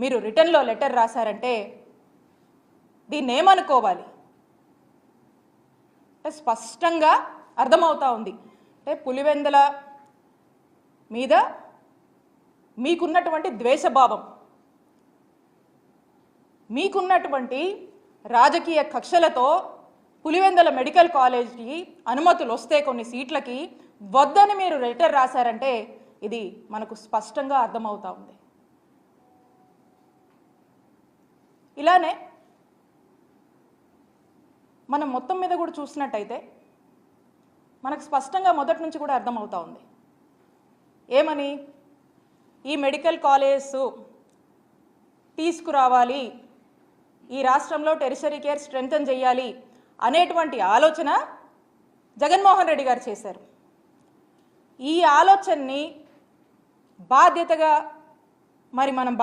మీరు రిటర్న్లో లెటర్ రాశారంటే దీన్ని ఏమనుకోవాలి? స్పష్టంగా అర్థమవుతా ఉంది. అంటే పులివెందుల మీద మీకున్నటువంటి ద్వేషభావం, మీకున్నటువంటి రాజకీయ కక్షలతో పులివెందుల మెడికల్ కాలేజ్కి అనుమతులు వస్తే కొన్ని సీట్లకి వద్దని మీరు లెటర్ రాశారంటే ఇది మనకు స్పష్టంగా అర్థమవుతా ఉంది. ఇలానే మనం మొత్తం మీద కూడా చూసినట్టయితే మనకు స్పష్టంగా మొదటి నుంచి కూడా అర్థమవుతా ఉంది. ఏమని? ఈ మెడికల్ కాలేజ్ తీసుకురావాలి, ఈ రాష్ట్రంలో టెరిషరీ కేర్ స్ట్రెంథన్ చేయాలి అనేటువంటి ఆలోచన జగన్మోహన్ రెడ్డి గారు చేశారు. ఈ ఆలోచనని బాధ్యతగా మరి మనం